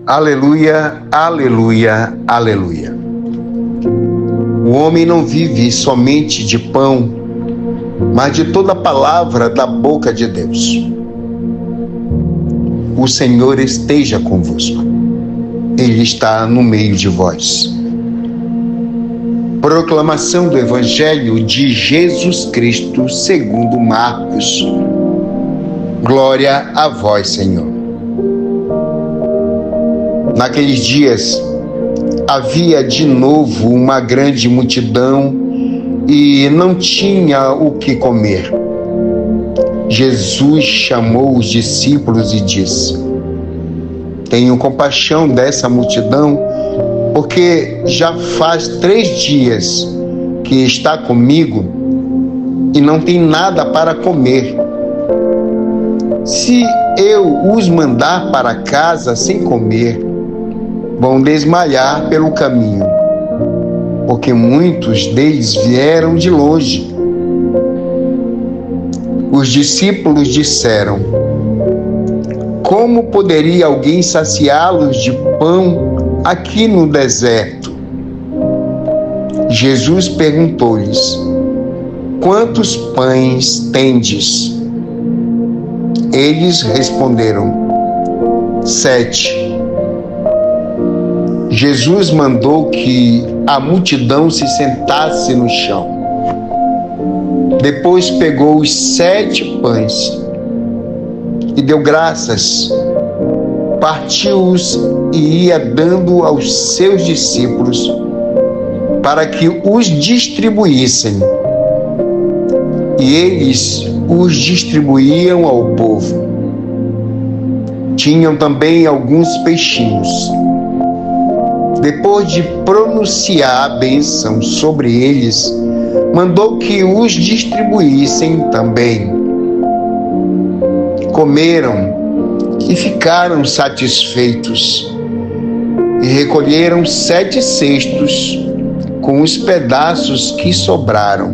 Aleluia, aleluia, aleluia. O homem não vive somente de pão, mas de toda a palavra da boca de Deus. O Senhor esteja convosco. Ele está no meio de vós. Proclamação do Evangelho de Jesus Cristo segundo Marcos. Glória a vós, Senhor. Naqueles dias, havia de novo uma grande multidão e não tinha o que comer. Jesus chamou os discípulos e disse: tenho compaixão dessa multidão, porque já faz 3 dias que está comigo e não tem nada para comer. Se eu os mandar para casa sem comer, vão desmaiar pelo caminho, porque muitos deles vieram de longe. Os discípulos disseram: como poderia alguém saciá-los de pão aqui no deserto? Jesus perguntou-lhes: quantos pães tendes? Eles responderam: 7. Jesus mandou que a multidão se sentasse no chão. Depois pegou os 7 pães e deu graças, partiu-os e ia dando aos seus discípulos para que os distribuíssem. E eles os distribuíam ao povo. Tinham também alguns peixinhos. Depois de pronunciar a bênção sobre eles, mandou que os distribuíssem também. Comeram e ficaram satisfeitos, e recolheram 7 cestos com os pedaços que sobraram.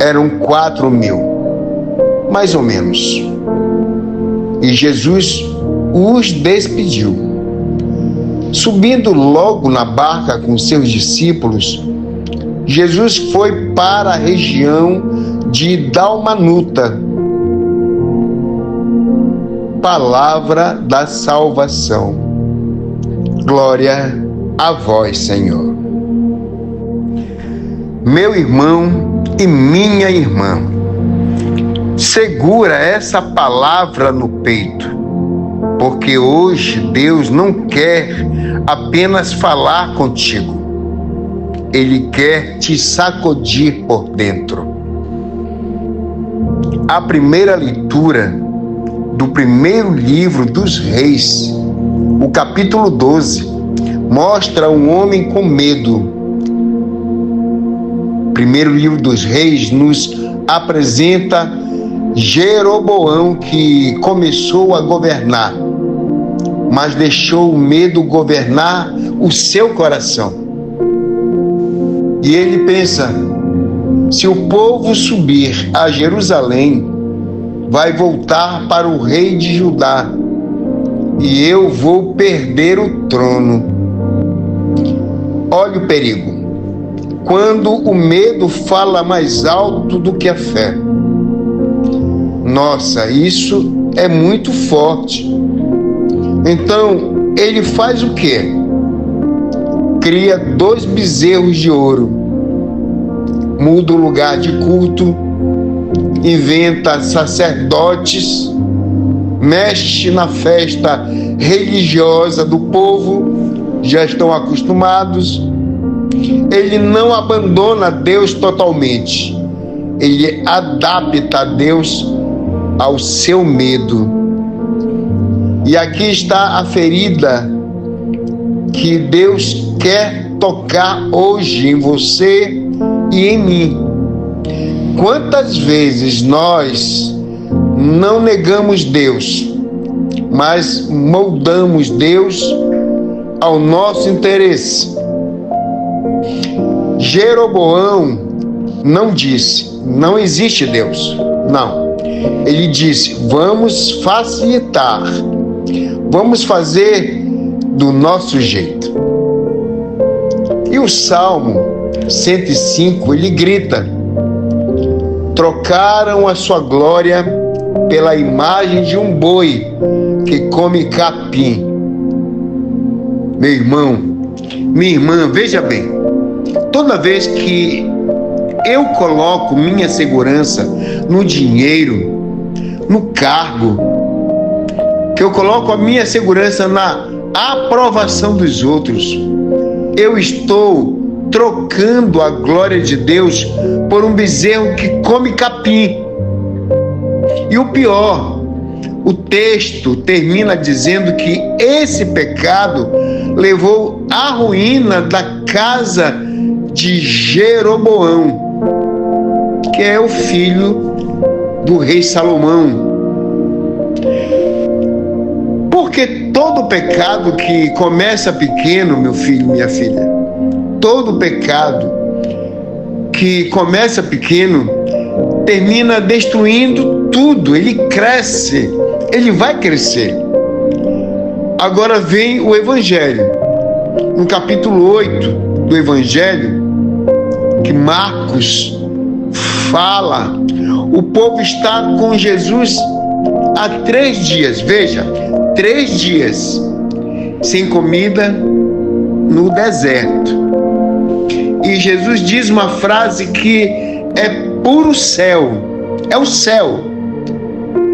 Eram 4.000, mais ou menos. E Jesus os despediu. Subindo logo na barca com seus discípulos, Jesus foi para a região de Dalmanuta. Palavra da salvação. Glória a vós, Senhor. Meu irmão e minha irmã, segura essa palavra no peito, porque hoje Deus não quer apenas falar contigo. Ele quer te sacudir por dentro. A primeira leitura do primeiro livro dos Reis, o capítulo 12, mostra um homem com medo. Primeiro livro dos Reis nos apresenta Jeroboão, que começou a governar, mas deixou o medo governar o seu coração. E ele pensa: se o povo subir a Jerusalém, vai voltar para o rei de Judá, e eu vou perder o trono. Olha o perigo. Quando o medo fala mais alto do que a fé. Nossa, isso é muito forte. Então, ele faz o quê? Cria 2 bezerros de ouro, muda o lugar de culto, inventa sacerdotes, mexe na festa religiosa do povo, já estão acostumados. Ele não abandona Deus totalmente, ele adapta Deus ao seu medo. E aqui está a ferida que Deus quer tocar hoje em você e em mim. Quantas vezes nós não negamos Deus, mas moldamos Deus ao nosso interesse? Jeroboão não disse: não existe Deus. Não. Ele disse: vamos facilitar, Vamos fazer do nosso jeito. E o Salmo 105, ele grita: trocaram a sua glória pela imagem de um boi que come capim. Meu irmão, minha irmã, veja bem, toda vez que eu coloco minha segurança no dinheiro, no cargo, que eu coloco a minha segurança na aprovação dos outros, eu estou trocando a glória de Deus por um bezerro que come capim. E o pior, o texto termina dizendo que esse pecado levou à ruína da casa de Jeroboão, que é o filho do rei Salomão. Porque todo pecado que começa pequeno, meu filho, minha filha, todo pecado que começa pequeno termina destruindo tudo, ele cresce, ele vai crescer. Agora vem o Evangelho, no capítulo 8 do Evangelho, que Marcos fala, o povo está com Jesus há 3 dias, veja, 3 dias sem comida no deserto. E Jesus diz uma frase que é puro céu, é o céu.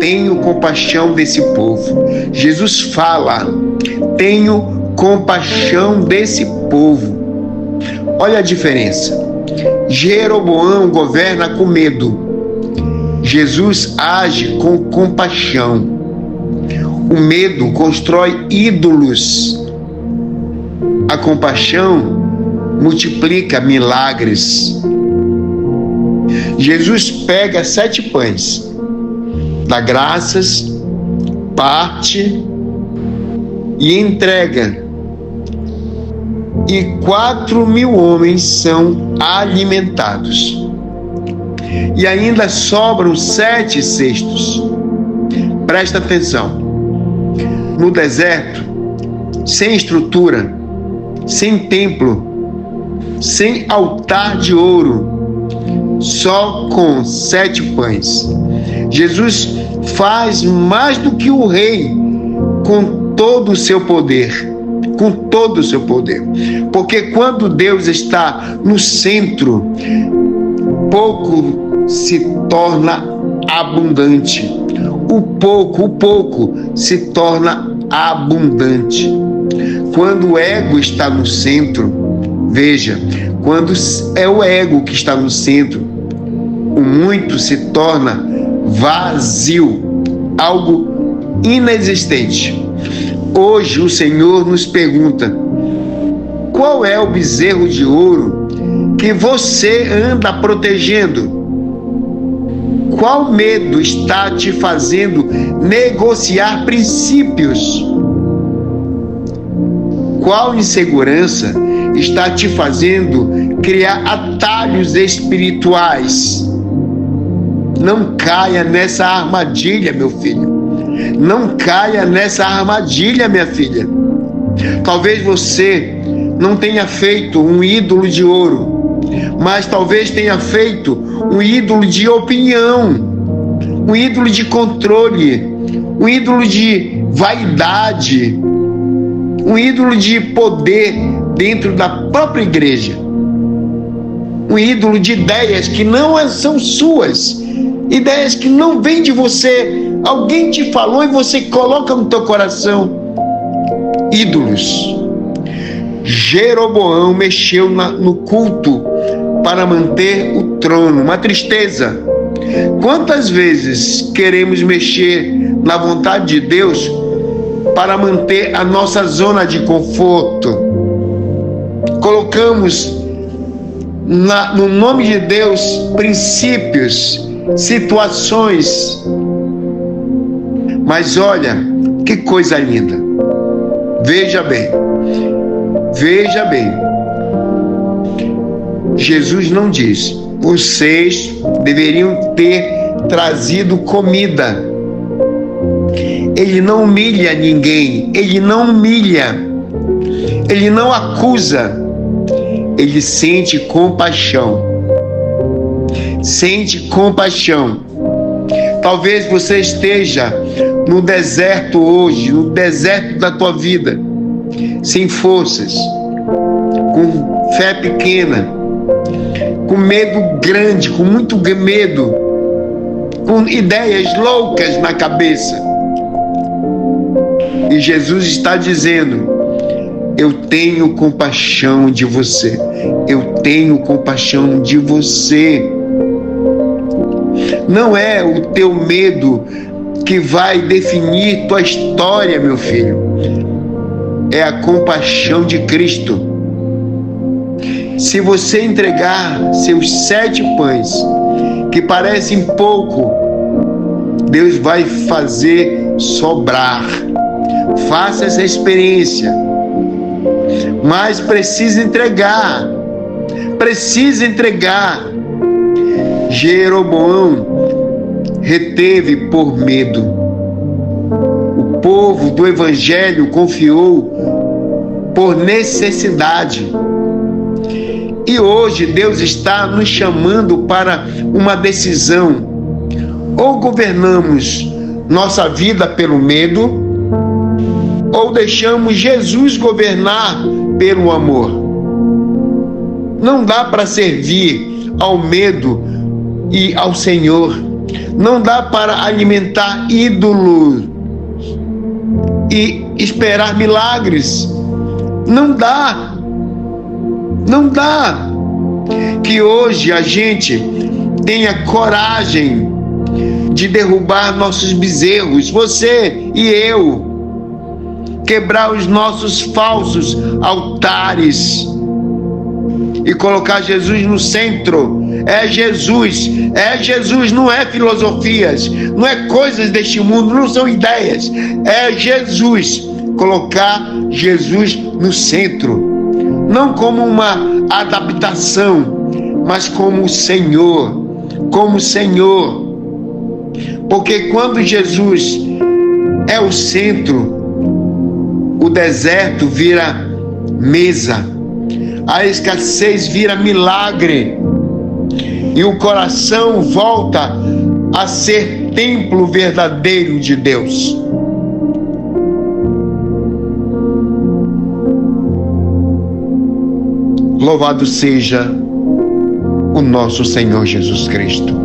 Tenho compaixão desse povo. Jesus fala, tenho compaixão desse povo. Olha a diferença. Jeroboão governa com medo. Jesus age com compaixão. O medo constrói ídolos. A compaixão multiplica milagres. Jesus pega 7 pães, dá graças, parte e entrega. E 4.000 homens são alimentados. E ainda sobram 7 cestos. Presta atenção. No deserto, sem estrutura, sem templo, sem altar de ouro, só com 7 pães, Jesus faz mais do que o rei com todo o seu poder, com todo o seu poder, porque quando Deus está no centro, pouco se torna abundante, o pouco se torna abundante. Quando o ego está no centro, veja, quando é o ego que está no centro, o muito se torna vazio, algo inexistente. Hoje o Senhor nos pergunta: qual é o bezerro de ouro que você anda protegendo? Qual medo está te fazendo negociar princípios? Qual insegurança está te fazendo criar atalhos espirituais? Não caia nessa armadilha, meu filho. Não caia nessa armadilha, minha filha. Talvez você não tenha feito um ídolo de ouro, mas talvez tenha feito um ídolo de opinião, um ídolo de controle, um ídolo de vaidade, um ídolo de poder dentro da própria igreja, um ídolo de ideias que não são suas, ideias que não vêm de você, alguém te falou e você coloca no teu coração. Ídolos. Jeroboão mexeu no culto para manter o trono, uma tristeza. Quantas vezes queremos mexer na vontade de Deus para manter a nossa zona de conforto? Colocamos no nome de Deus princípios, situações. Mas olha, que coisa linda. Veja bem. Veja bem. Jesus não diz: vocês deveriam ter trazido comida. Ele não humilha ninguém, ele não humilha, ele não acusa, ele sente compaixão. Sente compaixão. Talvez você esteja no deserto hoje, no deserto da tua vida, sem forças, com fé pequena, com medo grande, com muito medo, com ideias loucas na cabeça. E Jesus está dizendo: eu tenho compaixão de você, eu tenho compaixão de você. Não é o teu medo que vai definir tua história, meu filho. É a compaixão de Cristo. Se você entregar seus 7 pães, que parecem pouco, Deus vai fazer sobrar. Faça essa experiência. Mas precisa entregar. Precisa entregar. Jeroboão reteve por medo. O povo do Evangelho confiou por necessidade. E hoje Deus está nos chamando para uma decisão. Ou governamos nossa vida pelo medo, ou deixamos Jesus governar pelo amor. Não dá para servir ao medo e ao Senhor. Não dá para alimentar ídolos e esperar milagres. Não dá. Não dá. Que hoje a gente tenha coragem de derrubar nossos bezerros, você e eu, quebrar os nossos falsos altares e colocar Jesus no centro. É Jesus, não é filosofias, não é coisas deste mundo, não são ideias, é Jesus. Colocar Jesus no centro, não como uma adaptação, mas como Senhor, porque quando Jesus é o centro, o deserto vira mesa, a escassez vira milagre, e o coração volta a ser templo verdadeiro de Deus. Louvado seja o nosso Senhor Jesus Cristo.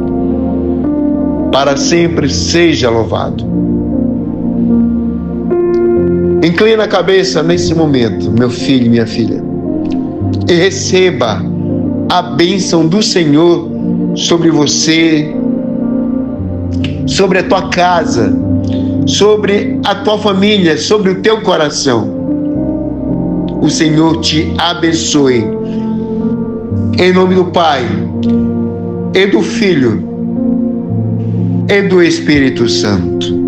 Para sempre seja louvado. Inclina a cabeça nesse momento, meu filho e minha filha, e receba a bênção do Senhor sobre você, sobre a tua casa, sobre a tua família, sobre o teu coração. O Senhor te abençoe. Em nome do Pai, e do Filho, e do Espírito Santo.